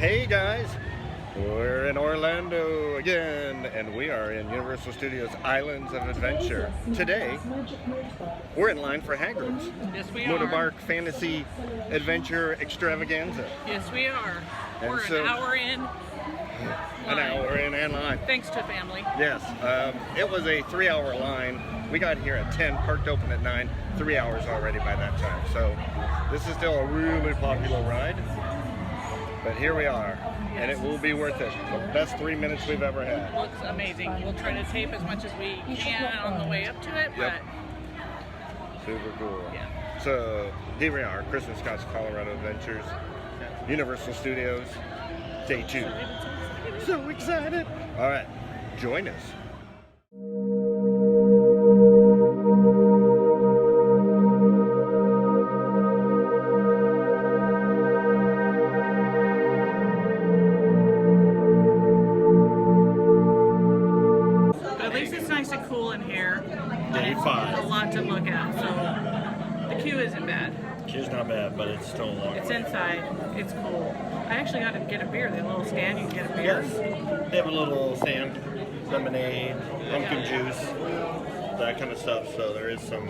Hey guys, we're in Orlando again, and we are in Universal Studios Islands of Adventure. Today, we're in line for Hagrid's Yes, we are. Motorbike Fantasy Adventure Extravaganza. Yes, we are. And We're so- an hour in. An hour in and line. Thanks to family. Yes, it was a 3-hour line. We got here at 10, parked open at 9, 3 hours already by that time. So this is still a really popular ride. But here we are, and it will be worth it. The best 3 minutes we've ever had. Looks amazing. We'll try to tape as much as we can on the way up to it, but Yep. Super cool. yeah. So here we are, Chris and Scott's Colorado Adventures, Universal Studios, day 2. So excited! All right, join us. But at least it's nice and cool in here. Day 5. A lot to look at, so the queue isn't bad. Queue's not bad, but it's still a long It's way. inside. It's cool. I actually got to get a beer. They have a little stand. You can get a beer. Yes, they have a little stand, lemonade, pumpkin juice, that kind of stuff. So there is some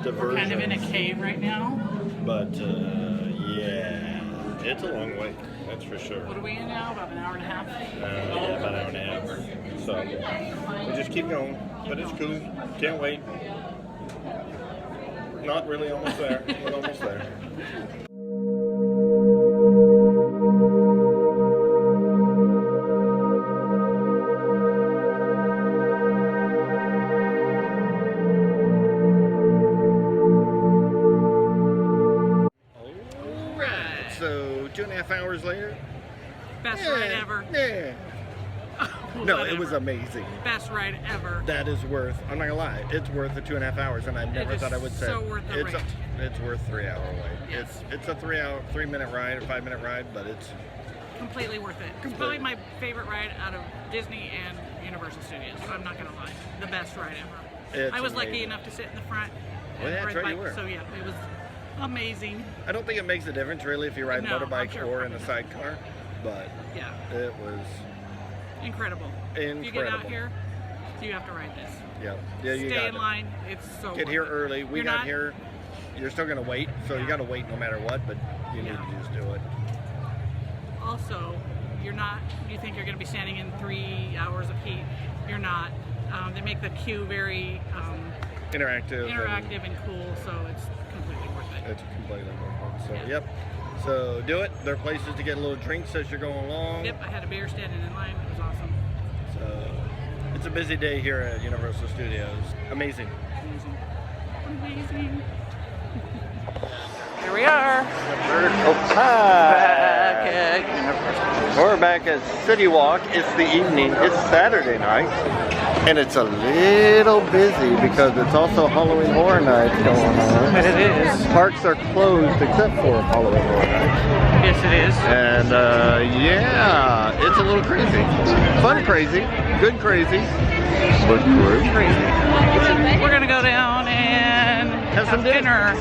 diversion. We're kind of in a cave right now. But yeah, it's a long way. That's for sure. What are we in now? About an hour and a half? Yeah, about an hour and a half. So we just keep going, but it's cool. Can't wait. Not really almost there. We're almost there. Right. So 2.5 hours later. Best ride ever. Yeah. No, it was Whatever. amazing. Best ride ever. That is worth, I'm not gonna lie, it's worth the 2.5 hours, and I never is thought I would say so worth the it's wait. it's worth 3 hour wait. Yes. It's a 3-minute ride, or 5-minute ride, but it's Completely worth it. It's probably my favorite ride out of Disney and Universal Studios. I'm not gonna lie. The best ride ever. It's I was lucky amazing. enough to sit in the front. Well, and yeah, that's ride right, you bike, were. So yeah, it was amazing. I don't think it makes a difference really if you ride No, I'm motorbike sure or in a probably sidecar, but Yeah, it was incredible. If you get out incredible. here, you have to ride this. Yeah, you Stay got in to line. It's so get worth here it. early. We You're got not- here. You're still gonna wait, so you Yeah. got to wait no matter what. But you need Yeah. to just do it. Also, you're not. You think you're gonna be standing in 3 hours of heat? You're not. They make the queue very Interactive. interactive and cool, so it's completely worth it. It's completely normal. So, Yeah. yep. So do it. There are places to get a little drinks as you're going along. Yep, I had a beer standing in line. It was awesome. So it's a busy day here at Universal Studios. Amazing. Amazing. Here we are. Hi. Back at Universal. We're back at City Walk. It's the evening. It's Saturday night. And it's a little busy because it's also Halloween Horror Nights going on. It is. Parks are closed except for Halloween Horror Nights. Yes, it is. And yeah, it's a little crazy. Fun crazy, good crazy, but crazy. We're gonna go down and Have some dinner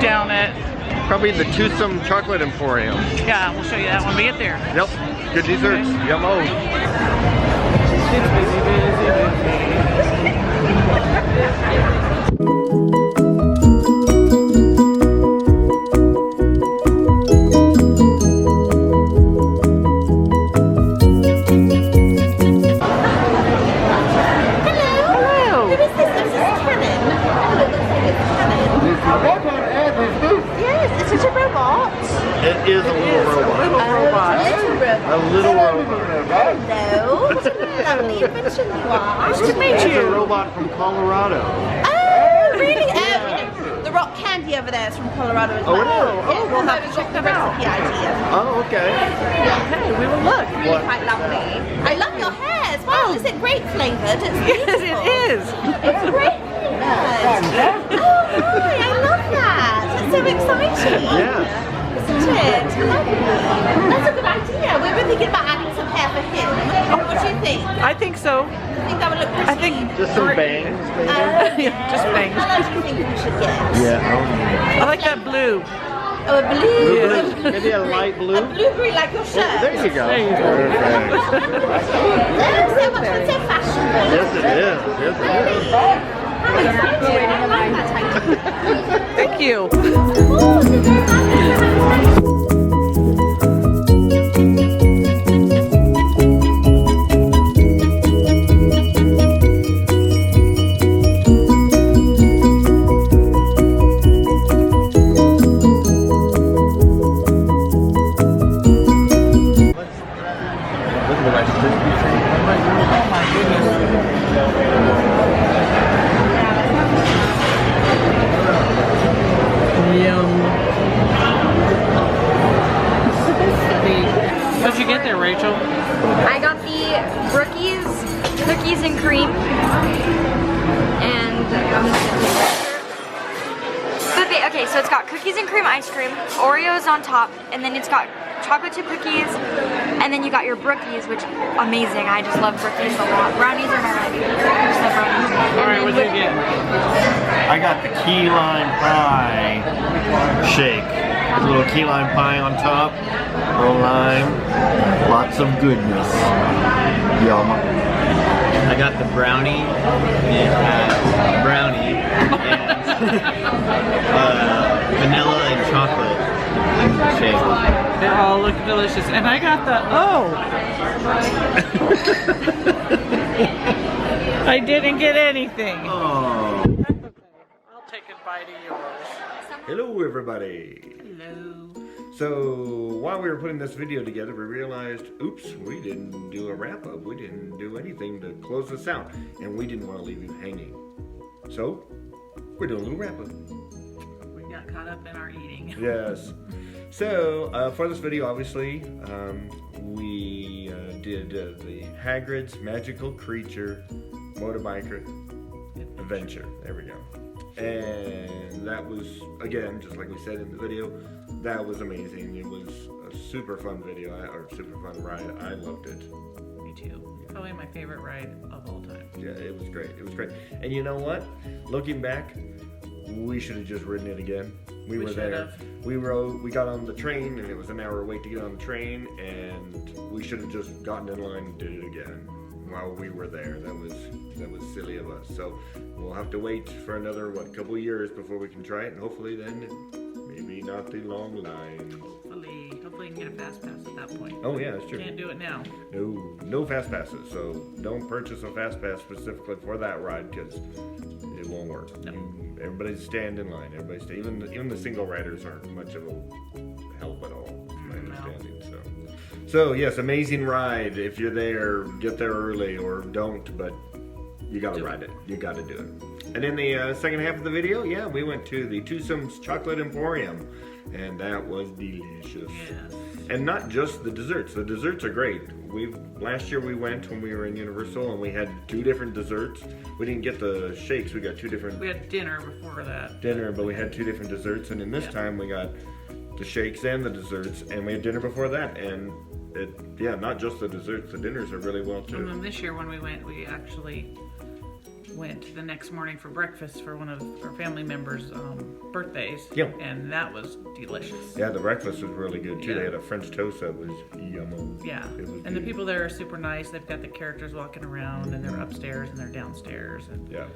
down at. Probably the Toothsome Chocolate Emporium. Yeah, we'll show you that when we get there. Yep, good desserts. Yummo. Hello. Who is this? This is Cannon. Oh, it looks like it's Cannon. Yes, is it a robot? It is a little robot. A little robot. A little robot. Hello. What a lovely invention you are. Nice to meet It's a you. robot from Colorado. Oh, really? The rock candy over there is from Colorado as well. Oh, it is? Oh, we'll have to check the recipe idea. Oh, okay. Okay, we will look. Really What? quite lovely. I love your hair as well. Is it grape flavoured? It's Yes, beautiful. it is. It's grape flavoured. Oh, hi. I love that. It's so exciting. Yes. Isn't it? That's a good idea. We were thinking about adding some hair for him. What do you think? I think so. I think that would look pretty. I think Just some bangs, maybe? Yeah, just bangs. How much do you think we should get? Yeah. I like that blue. Oh, a blue. Blue. Maybe a light blue. A blueberry like your shirt. There you go. There you go. Perfect. That's so much fun, so fashionable. Yes, it is. Yes, it is. How exciting. I like that. Thank you. Oh, so very nice. What'd you get there, Rachel? I got the Brookies cookies and cream, and okay, so it's got cookies and cream ice cream, Oreos on top, and then it's got chocolate chip cookies, and then you got your Brookies, which amazing. I just love Brookies a lot. Brownies are my favorite. I just love brownies. All right, what'd you get? I got the key lime pie shake. A little key lime pie on top, a little lime, lots of goodness. Yum. I got the brownie. It has brownie and vanilla and chocolate shake. They all look delicious. And I got the, I didn't get anything. Oh. That's okay. I'll take a bite of yours. Hello, everybody. Hello. So while we were putting this video together, we realized, oops, we didn't do a wrap up. We didn't do anything to close this out, and we didn't want to leave you hanging. So we're doing a little wrap up. We got caught up in our eating. Yes. So for this video, obviously, we did the Hagrid's Magical Creature Motorbiker Adventure. There we go. And that was, again, just like we said in the video, that was amazing. It was a super fun video, or super fun ride. I loved it. Me too. Probably my favorite ride of all time. Yeah, it was great. It was great. And you know what? Looking back, we should have just ridden it again. We were there. We got on the train, and it was an hour wait to get on the train, and we should have just gotten in line and did it again while we were there. That was silly of us. So we'll have to wait for another couple of years before we can try it, and hopefully then maybe not the long line. Hopefully you can get a fast pass at that point. Oh yeah, that's true. Can't do it now. No fast passes. So don't purchase a fast pass specifically for that ride because it won't work. No. Everybody stand in line. Everybody stay. Even the single riders aren't much of a help at all. My understanding. So yes, amazing ride. If you're there, get there early or don't, but you gotta ride it. You gotta do it. And in the second half of the video, yeah, we went to the Tootsome's Chocolate Emporium, and that was delicious. Yes. And not just the desserts. The desserts are great. Last year we went when we were in Universal, and we had 2 different desserts. We didn't get the shakes. We got 2 different. We had dinner before that. But we had 2 different desserts, and in this time we got the shakes and the desserts, and we had dinner before that, and not just the desserts, the dinners are really well too. And then this year when we went, we actually went the next morning for breakfast for one of our family members' birthdays. Yeah. And that was delicious. Yeah, the breakfast was really good too. Yeah. They had a French toast that was yummy. Yeah. It was And the people there are super nice. They've got the characters walking around, and they're upstairs and they're downstairs. And Yeah,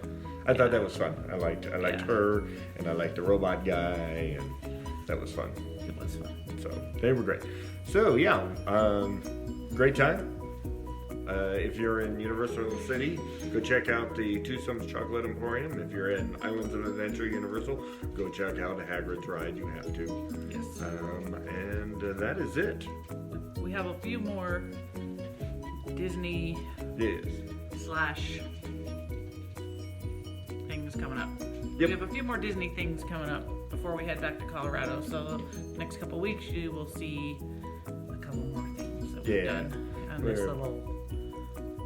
I thought that was fun. I liked her, and I liked the robot guy, and that was fun. it was fun. So they were great. So yeah, great time. If you're in Universal City, go check out the Tootsome's Chocolate Emporium. If you're in Islands of Adventure Universal, go check out a Hagrid's ride. You have to. Yes. And that is it. We have a few more Disney Yes. / things coming up. Yep. We have a few more Disney things coming up before we head back to Colorado. So the next couple weeks you will see a couple more things that we've done on this little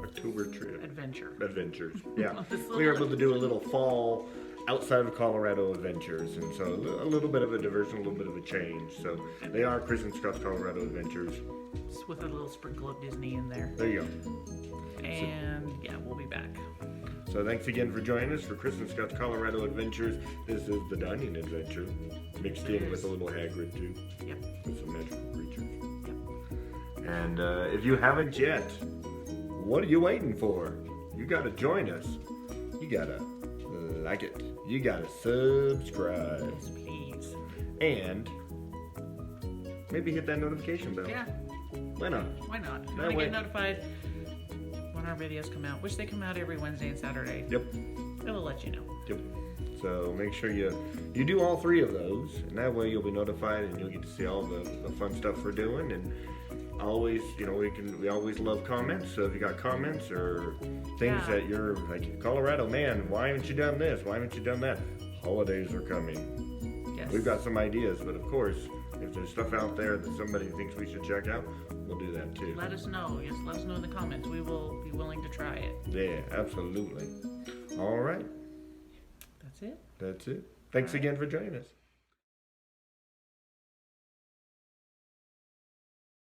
October trip. Adventures. Yeah. We were able to do a little fall outside of Colorado adventures, and so a little bit of a diversion, a little bit of a change. So they are Chris and Scott's Colorado Adventures. Just with a little sprinkle of Disney in there. There you go. And yeah, we'll be back. So thanks again for joining us for Chris and Scott's Colorado Adventures. This is the dining adventure, mixed in with a little Hagrid too. Yep. With some magical creatures. And if you haven't yet, what are you waiting for? You gotta join us. You gotta like it. You gotta subscribe. Yes, please. And maybe hit that notification bell. Yeah. Why not? Why not? If you That want to way- get notified when our videos come out, which they come out every Wednesday and Saturday, Yep. it will let you know. Yep. So make sure you do all 3 of those, and that way you'll be notified and you'll get to see all the fun stuff we're doing. And always, you know, we always love comments. So if you got comments or things Yeah. that you're like, Colorado, man, why haven't you done this? Why haven't you done that? Holidays are coming. Yes. We've got some ideas, but of course, if there's stuff out there that somebody thinks we should check out, we'll do that too. Let us know. Yes, let us know in the comments. We will be willing to try it. Yeah, absolutely. All right. That's it. That's it. Thanks again for joining us.